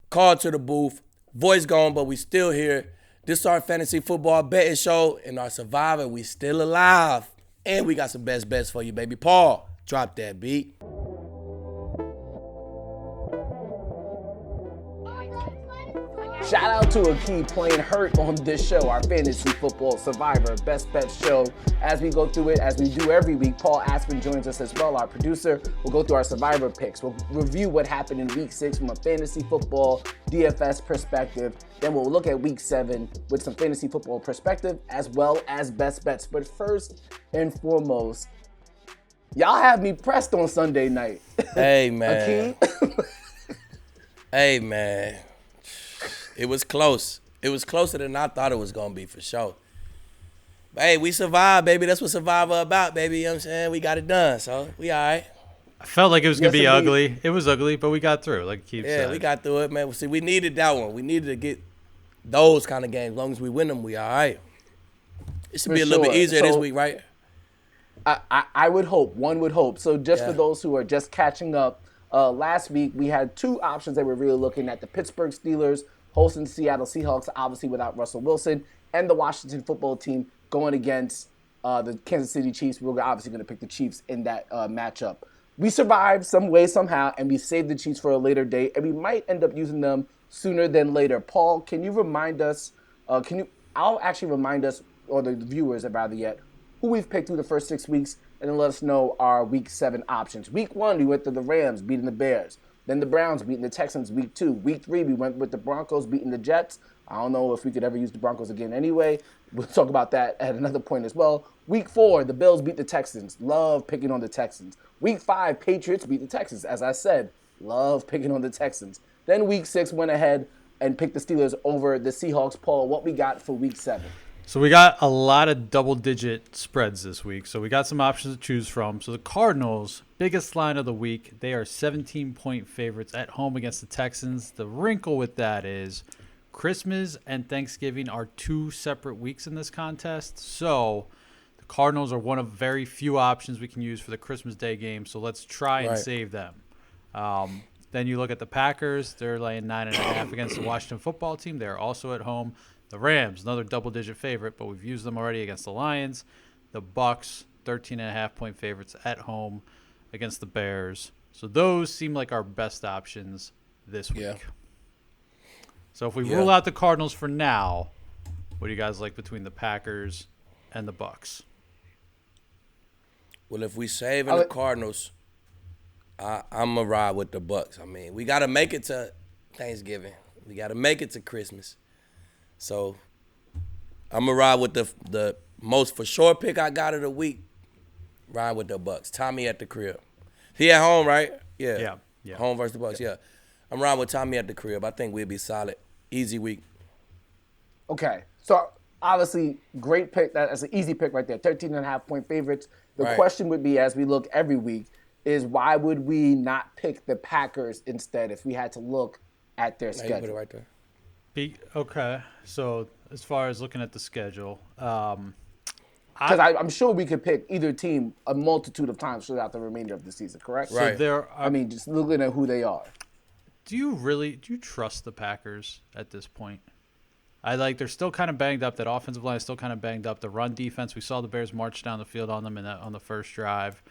called to the booth, voice gone, but we still here. This is our fantasy football betting show, and our survivor, we still alive. And we got some best bets for you, baby. Paul, drop that beat. Shout out to Aqib playing hurt on this show, our fantasy football survivor best bet show. As we go through it, as we do every week, Paul Aspen joins us as well, our producer. We'll go through our survivor picks. We'll review what happened in week 6 from a fantasy football DFS perspective. Then we'll look at week 7 with some fantasy football perspective as well as best bets. But first and foremost, y'all have me pressed on Sunday night. Hey, man. Aqib? Hey, man. It was close. It was closer than I thought it was going to be, for sure. But, hey, we survived, baby. That's what Survivor about, baby. You know what I'm saying? We got it done, so we all right. I felt like it was going to be ugly. It was ugly, but we got through, like Keith said. Yeah, we got through it, man. See, we needed that one. We needed to get those kind of games. As long as we win them, we all right. It should be a little bit easier this week, right? I would hope. One would hope. So just for those who are just catching up, last week we had two options that we're really looking at. The Pittsburgh Steelers hosting the Seattle Seahawks, obviously without Russell Wilson, and the Washington football team going against the Kansas City Chiefs. We're obviously going to pick the Chiefs in that matchup. We survived some way, somehow, and we saved the Chiefs for a later date, and we might end up using them sooner than later. Paul, can you remind us, I'll actually remind us, or the viewers rather yet, who we've picked through the first 6 weeks, and then let us know our week 7 options. Week 1, we went to the Rams beating the Bears. Then the Browns beating the Texans week 2. Week 3, we went with the Broncos beating the Jets. I don't know if we could ever use the Broncos again anyway. We'll talk about that at another point as well. Week 4, the Bills beat the Texans. Love picking on the Texans. Week 5, Patriots beat the Texans. As I said, love picking on the Texans. Then week 6, went ahead and picked the Steelers over the Seahawks. Paul, what we got for week 7? So we got a lot of double-digit spreads this week. So we got some options to choose from. So the Cardinals, biggest line of the week, they are 17-point favorites at home against the Texans. The wrinkle with that is Christmas and Thanksgiving are 2 separate weeks in this contest. So the Cardinals are one of very few options we can use for the Christmas Day game. So let's try and save them. Then you look at the Packers. They're laying 9.5 against the Washington football team. They're also at home. The Rams, another double-digit favorite, but we've used them already against the Lions. The Bucs, 13.5-point favorites at home against the Bears. So those seem like our best options this week. Yeah. So if we rule out the Cardinals for now, what do you guys like between the Packers and the Bucs? Well, if we saving the Cardinals, I'm going to ride with the Bucs. I mean, we got to make it to Thanksgiving. We got to make it to Christmas. So I'm going to ride with the most for sure pick I got of the week, ride with the Bucs. Tommy at the crib. He at home, right? Yeah. Home versus the Bucs, yeah. I'm riding with Tommy at the crib. I think we'll be solid. Easy week. Okay. So obviously, great pick. That's an easy pick right there. 13.5-point favorites. The question would be, as we look every week, is why would we not pick the Packers instead if we had to look at their schedule? You put it right there. Okay, so as far as looking at the schedule, because I'm sure we could pick either team a multitude of times throughout the remainder of the season, correct? Right. So just looking at who they are. Do you trust the Packers at this point? They're still kind of banged up. That offensive line is still kind of banged up. The run defense, we saw the Bears march down the field on them on the first drive.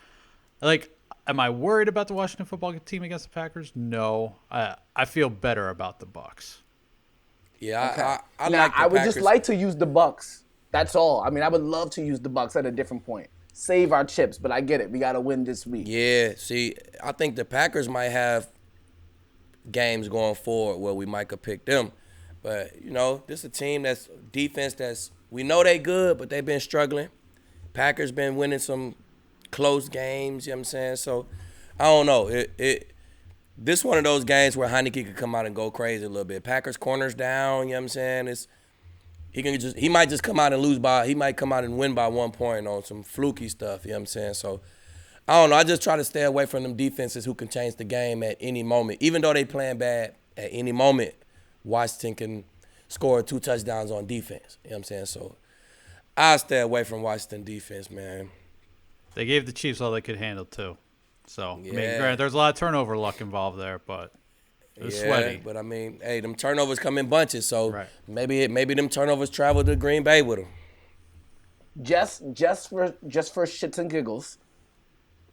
Am I worried about the Washington football team against the Packers? No. I feel better about the Bucs. Yeah, okay. I would just like to use the Bucs. That's all. I mean, I would love to use the Bucs at a different point. Save our chips, but I get it. We got to win this week. Yeah, see, I think the Packers might have games going forward where we might could pick them. But, this is a team that's defense that's, we know they good, but they've been struggling. Packers been winning some close games, you know what I'm saying? So, I don't know. This one of those games where Heineke could come out and go crazy a little bit. Packers corners down, you know what I'm saying? He might just come out and he might come out and win by 1 point on some fluky stuff, you know what I'm saying? So, I don't know. I just try to stay away from them defenses who can change the game at any moment. Even though they playing bad, at any moment, Washington can score 2 touchdowns on defense, you know what I'm saying? So, I stay away from Washington defense, man. They gave the Chiefs all they could handle, too. So, I mean, granted, there's a lot of turnover luck involved there, but It was sweaty. But I mean, hey, them turnovers come in bunches, so Right. maybe them turnovers travel to Green Bay with them. Just for shits and giggles,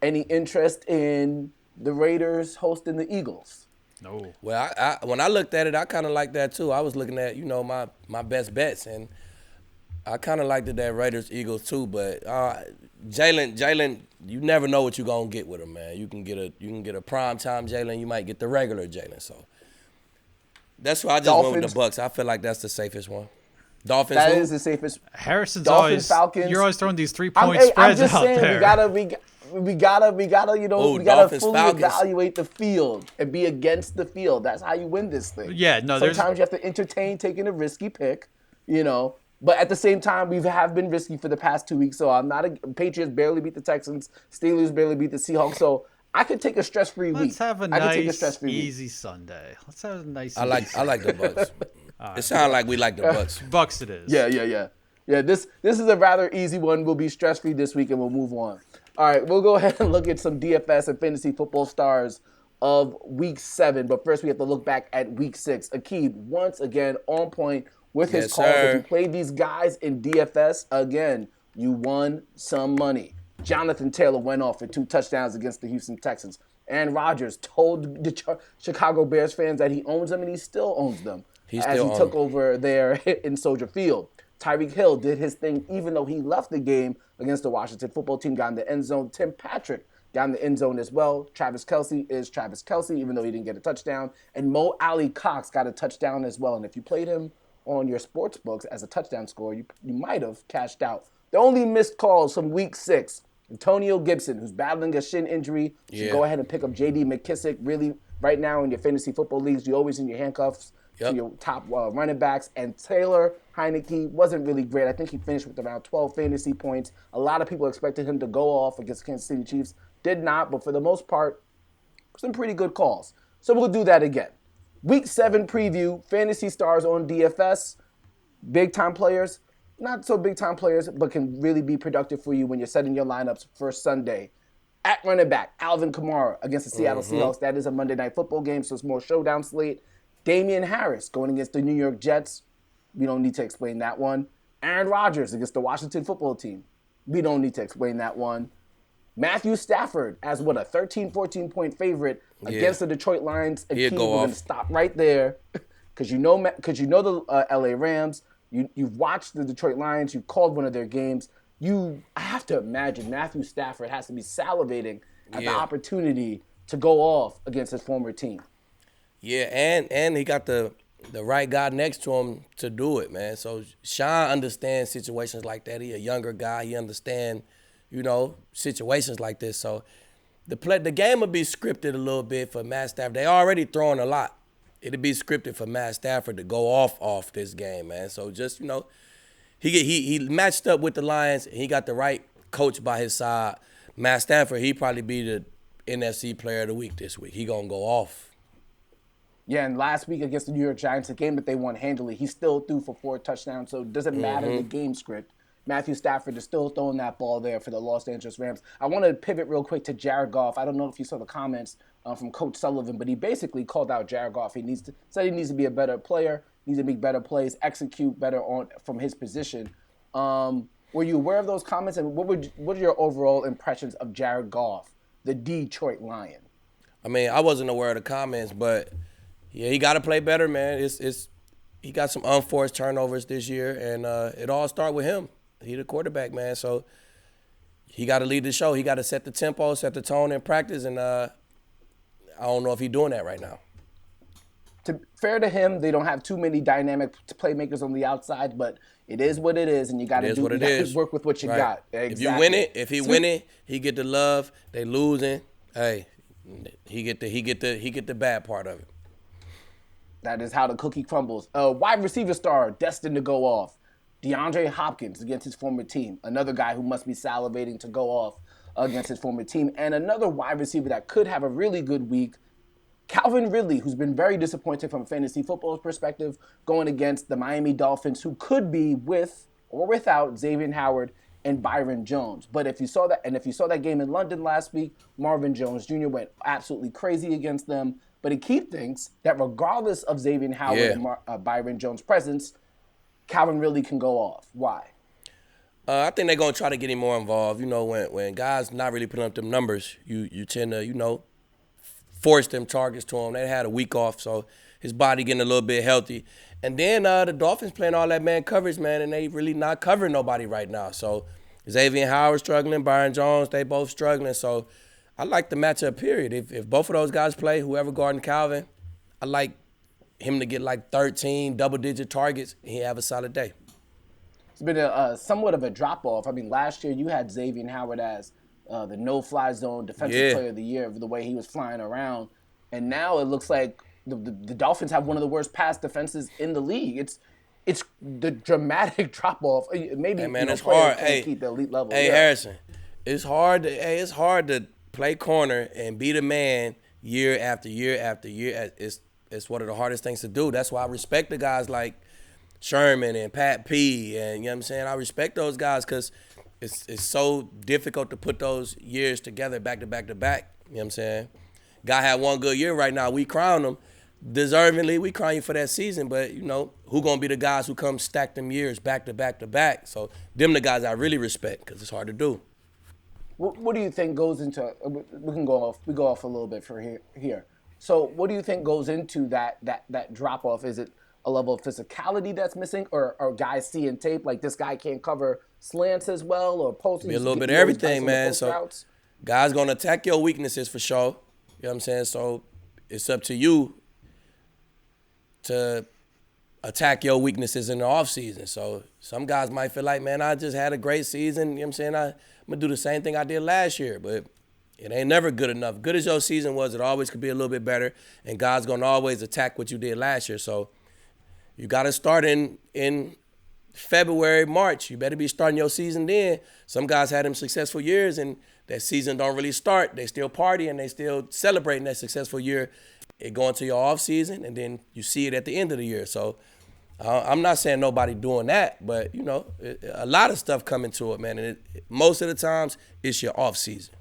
any interest in the Raiders hosting the Eagles? No. Well, I when I looked at it, I kind of like that too. I was looking at my best bets, and I kind of liked that Raiders Eagles too. But Jalen, you never know what you're gonna get with him, man. You can get a prime time Jalen, you might get the regular Jalen. So that's why I just went with the Bucs. I feel like that's the safest one. Dolphins. That is the safest. Harrison's Dolphins, Falcons. You're always throwing these 3-point spreads I'm just out saying, there. we gotta Dolphins, fully Falcons. evaluate the field and be against the field. That's how you win this thing. Yeah, no, Sometimes you have to entertain taking a risky pick, But at the same time, we have been risky for the past 2 weeks. So I'm not Patriots barely beat the Texans. Steelers barely beat the Seahawks. So I could take a stress-free week. Let's have a nice, easy Sunday. Let's have a nice. I like the Bucs. It sounds like we like the Bucs. Bucs it is. Yeah. This is a rather easy one. We'll be stress-free this week and we'll move on. All right, we'll go ahead and look at some DFS and fantasy football stars of Week 7. But first, we have to look back at Week 6. Aqib, once again, on point with his calls. Sir. If you played these guys in DFS, again, you won some money. Jonathan Taylor went off for 2 touchdowns against the Houston Texans. Aaron Rodgers told the Chicago Bears fans that he owns them, and he still owns them he took over there in Soldier Field. Tyreek Hill did his thing even though he left the game against the Washington football team, got in the end zone. Tim Patrick got in the end zone as well. Travis Kelce is Travis Kelce, even though he didn't get a touchdown. And Mo Alley Cox got a touchdown as well. And if you played him on your sports books as a touchdown scorer, you might have cashed out. The only missed calls from Week 6, Antonio Gibson, who's battling a shin injury, should go ahead and pick up J.D. McKissick. Really, right now in your fantasy football leagues, you're always in your handcuffs to your top running backs. And Taylor Heineke wasn't really great. I think he finished with around 12 fantasy points. A lot of people expected him to go off against Kansas City Chiefs. Did not, but for the most part, some pretty good calls. So we'll do that again. Week 7 preview, fantasy stars on DFS, big-time players, not so big-time players, but can really be productive for you when you're setting your lineups for Sunday. At running back, Alvin Kamara against the Seattle Seahawks. That is a Monday Night Football game, so it's more showdown slate. Damian Harris going against the New York Jets. We don't need to explain that one. Aaron Rodgers against the Washington football team. We don't need to explain that one. Matthew Stafford as a 13, 14-point favorite against the Detroit Lions. We're going to stop right there because you know the LA Rams. You've watched the Detroit Lions. You've called one of their games. I have to imagine Matthew Stafford has to be salivating at the opportunity to go off against his former team. Yeah, and he got the right guy next to him to do it, man. So Sean understands situations like that. He a younger guy. He understands, situations like this. So the game will be scripted a little bit for Matt Stafford. They already throwing a lot. It'll be scripted for Matt Stafford to go off this game, man. So just, he matched up with the Lions, and he got the right coach by his side. Matt Stafford, he probably be the NFC Player of the Week this week. He gonna go off. Yeah, and last week against the New York Giants, a game that they won handily, he still threw for 4 touchdowns, so it doesn't matter the game script. Matthew Stafford is still throwing that ball there for the Los Angeles Rams. I want to pivot real quick to Jared Goff. I don't know if you saw the comments from Coach Sullivan, but he basically called out Jared Goff. Said he needs to be a better player, needs to make better plays, execute better from his position. Were you aware of those comments, and what are your overall impressions of Jared Goff, the Detroit Lion? I mean, I wasn't aware of the comments, but yeah, he got to play better, man. He got some unforced turnovers this year, and it all starts with him. He the quarterback, man. So he got to lead the show. He got to set the tempo, set the tone in practice, and I don't know if he's doing that right now. Fair to him, they don't have too many dynamic playmakers on the outside, but it is what it is, and you got to work with what you got. Exactly. If you win it, he get the love. They losing, hey, he get the bad part of it. That is how the cookie crumbles. Wide receiver star destined to go off. DeAndre Hopkins against his former team. Another guy who must be salivating to go off against his former team. And another wide receiver that could have a really good week, Calvin Ridley, who's been very disappointed from a fantasy football perspective, going against the Miami Dolphins, who could be with or without Xavier Howard and Byron Jones. But if you saw that game in London last week, Marvin Jones Jr. went absolutely crazy against them. But Aqib thinks that regardless of Xavier Howard and Byron Jones' presence, Calvin really can go off. Why? I think they're going to try to get him more involved. You know, when guys not really putting up them numbers, you tend to, force them targets to him. They had a week off, so his body getting a little bit healthy. And then the Dolphins playing all that man coverage, man, and they really not covering nobody right now. So Xavier Howard struggling, Byron Jones, they both struggling. So I like the matchup, period. If both of those guys play, whoever guarding Calvin, I like him to get like 13 double-digit targets, and he have a solid day. It's been a somewhat of a drop-off. I mean, last year you had Xavier Howard as the no-fly zone defensive player of the year for the way he was flying around. And now it looks like the Dolphins have one of the worst pass defenses in the league. It's the dramatic drop-off. Maybe it's hard. Keep the elite level. Hey, Harrison, it's hard to play corner and beat a man year after year after year. It's one of the hardest things to do. That's why I respect the guys like Sherman and Pat P. And, you know what I'm saying? I respect those guys because it's so difficult to put those years together back to back to back. You know what I'm saying? Guy had one good year right now. We crown him. Deservingly, we crown you for that season. But, who going to be the guys who come stack them years back to back to back? So them the guys I really respect because it's hard to do. What do you think goes into – we go off a little bit for here. So what do you think goes into that drop-off? Is it a level of physicality that's missing, or guys seeing tape like this guy can't cover slants as well, or posts? Be a little bit of everything, man. So guys going to attack your weaknesses for sure. You know what I'm saying? So it's up to you to attack your weaknesses in the offseason. So some guys might feel like, man, I just had a great season. You know what I'm saying? I'm going to do the same thing I did last year, but it ain't never good enough. Good as your season was, it always could be a little bit better, and God's going to always attack what you did last year. So you got to start in February, March. You better be starting your season then. Some guys had them successful years, and that season don't really start. They still party, and they still celebrating that successful year. It going to your off season, and then you see it at the end of the year. So I'm not saying nobody doing that, but, a lot of stuff coming to it, man. And most of the times, it's your off season.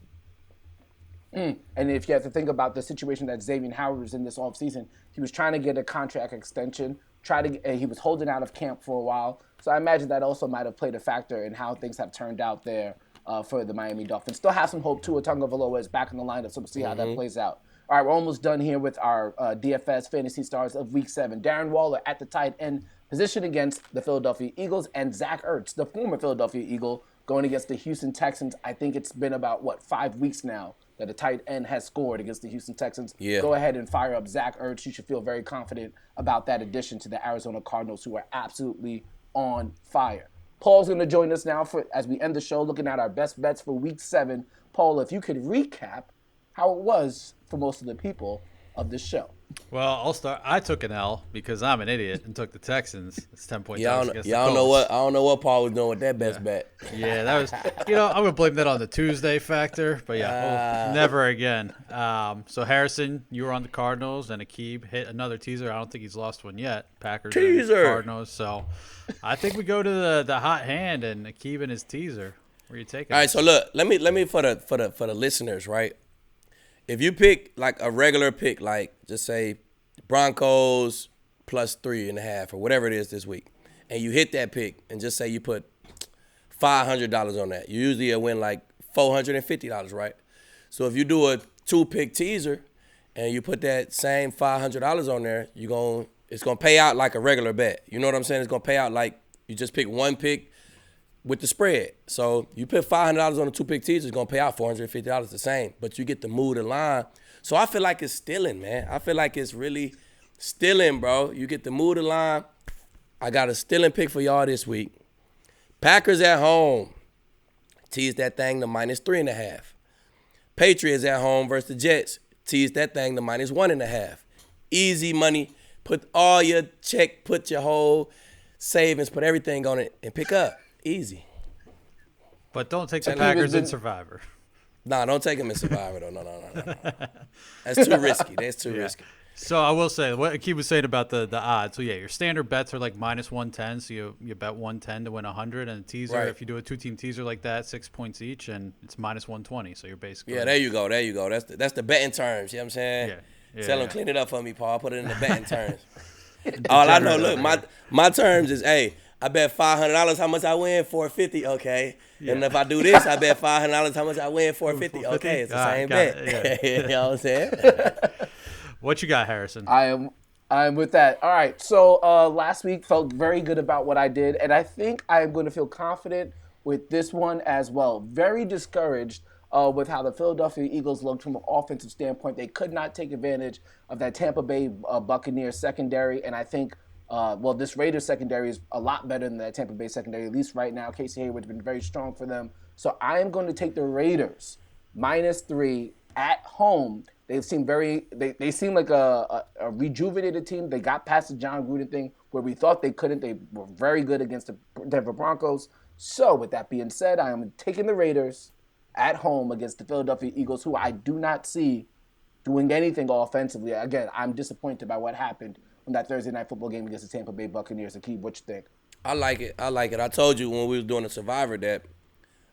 And if you have to think about the situation that Xavier Howard was in this offseason, he was trying to get a contract extension, he was holding out of camp for a while. So I imagine that also might have played a factor in how things have turned out there for the Miami Dolphins. Still have some hope. Tua Tagovailoa is back in the lineup, so we'll see how that plays out. All right, we're almost done here with our DFS Fantasy Stars of Week 7. Darren Waller at the tight end position against the Philadelphia Eagles, and Zach Ertz, the former Philadelphia Eagle, going against the Houston Texans. I think it's been about, 5 weeks now that a tight end has scored against the Houston Texans. Yeah. Go ahead and fire up Zach Ertz. You should feel very confident about that addition to the Arizona Cardinals, who are absolutely on fire. Paul's going to join us now as we end the show, looking at our best bets for Week 7. Paul, if you could recap how it was for most of the people of this show. Well, I'll start. I took an L because I'm an idiot and took the Texans. It's 10-point. Yeah, I don't know what Paul was doing with that best bet. Yeah, that was. I'm gonna blame that on the Tuesday factor, but never again. So Harrison, you were on the Cardinals, and Aqib hit another teaser. I don't think he's lost one yet. Packers teaser Cardinals. So I think we go to the hot hand and Aqib and his teaser. Where you taking? All right, so look, let me for the listeners, right? If you pick like a regular pick, like just say Broncos plus 3.5 or whatever it is this week, and you hit that pick and just say you put $500 on that, you usually win like $450, right? So if you do a 2-pick teaser and you put that same $500 on there, it's gonna pay out like a regular bet. You know what I'm saying? It's gonna pay out like you just pick one pick with the spread. So you put $500 on a 2-pick teaser, it's going to pay out $450 the same. But you get the mood and line. So I feel like it's stealing, man. I feel like it's really stealing, bro. You get the mood and line. I got a stealing pick for y'all this week. Packers at home. Tease that thing to -3.5. Patriots at home versus the Jets. Tease that thing to -1.5. Easy money. Put all your check, put your whole savings, put everything on it, and pick up. Easy. But don't take the Packers in Survivor. Nah, don't take them in Survivor, though. No. That's too risky. That's too risky. So I will say, what Aqib was saying about the odds. So, yeah, your standard bets are like -110. So you bet 110 to win 100. And a teaser, right. If you do a 2-team teaser like that, 6 points each, and it's -120. So you're basically. Yeah, there you go. That's the betting terms. You know what I'm saying? Yeah. Tell him clean it up for me, Paul. Put it in the betting terms. All I know, look, my terms is, hey, I bet $500 how much I win, $450, okay. Yeah. And if I do this, I bet $500 how much I win, $450, okay. It's the same bet. Yeah. You know what I'm saying? What you got, Harrison? I am with that. All right. So last week felt very good about what I did, and I think I am going to feel confident with this one as well. Very discouraged with how the Philadelphia Eagles looked from an offensive standpoint. They could not take advantage of that Tampa Bay Buccaneers secondary, and I think this Raiders secondary is a lot better than that Tampa Bay secondary, at least right now. Casey Hayward's been very strong for them. So I am going to take the Raiders -3 at home. They seem they seem like a rejuvenated team. They got past the John Gruden thing where we thought they couldn't. They were very good against the Denver Broncos. So with that being said, I am taking the Raiders at home against the Philadelphia Eagles, who I do not see doing anything offensively. Again, I'm disappointed by what happened on that Thursday night football game against the Tampa Bay Buccaneers. Aqib, what you think? I like it. I told you when we was doing the Survivor that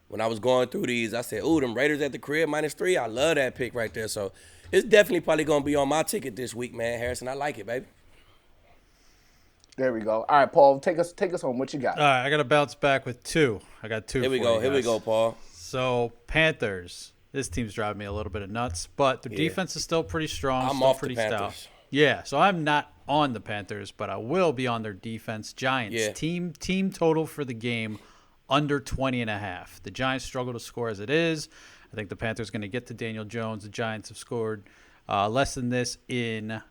when I was going through these, I said, ooh, them Raiders at the crib -3. I love that pick right there. So it's definitely probably going to be on my ticket this week, man, Harrison. I like it, baby. There we go. All right, Paul, take us home. What you got? All right, I got to bounce back with 2. I got 2 Here we go, Paul. So, Panthers. This team's driving me a little bit of nuts, but their defense is still pretty strong. I'm still off pretty the Panthers. stout. Yeah, so I'm not on the Panthers, but I will be on their defense. Giants. Yeah. Team total for the game under 20.5. The Giants struggle to score as it is. I think the Panthers are going to get to Daniel Jones. The Giants have scored less than this in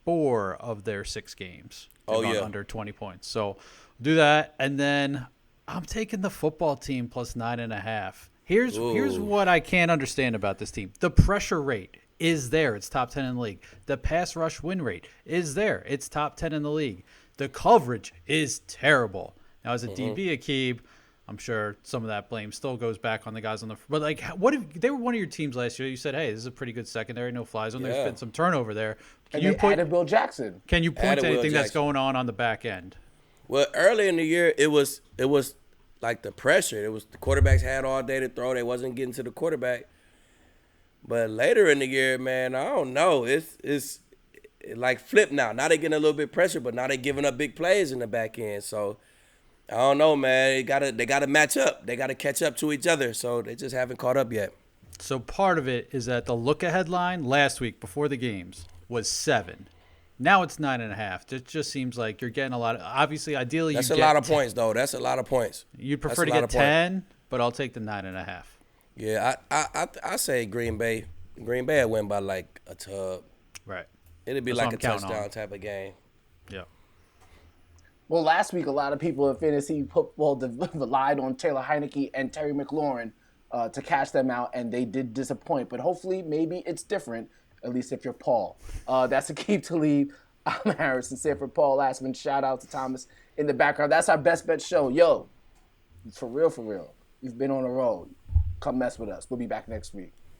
4 of their 6 games. Under 20 points. So do that, and then I'm taking the football team plus 9.5. Here's what I can't understand about this team. The pressure rate is there. It's top 10 in the league. The pass rush win rate is there. It's top 10 in the league. The coverage is terrible. Now, as a DB, Aqib, I'm sure some of that blame still goes back on the guys on the – but, like, what if they were one of your teams last year? You said, hey, this is a pretty good secondary, no fly zone. There's been some turnover there. And you added Will Jackson. Can you point to anything that's going on the back end? Well, early in the year, it was like the pressure. It was the quarterbacks had all day to throw. They wasn't getting to the quarterback. But later in the year, man, I don't know. It's like flip now. Now they getting a little bit pressure, but now they giving up big plays in the back end. So I don't know, man. They gotta match up. They gotta catch up to each other. So they just haven't caught up yet. So part of it is that the look-ahead line last week before the games was 7. Now it's 9.5. It just seems like you're getting a lot of – obviously, ideally, that's a lot of points, though. That's a lot of points. You'd prefer to get 10, but I'll take the 9.5. Yeah, I say Green Bay. Green Bay will win by like a tub. Right. It'd be like a touchdown type of game. Yeah. Well, last week, a lot of people in fantasy football relied on Taylor Heineke and Terry McLaurin to cash them out, and they did disappoint. But hopefully, maybe it's different, at least if you're Paul. That's Aqib Talib. I'm Harrison Sanford, Paul Assman. Shout out to Thomas in the background. That's our Best Bet show. Yo, for real, you've been on the road. Come mess with us. We'll be back next week.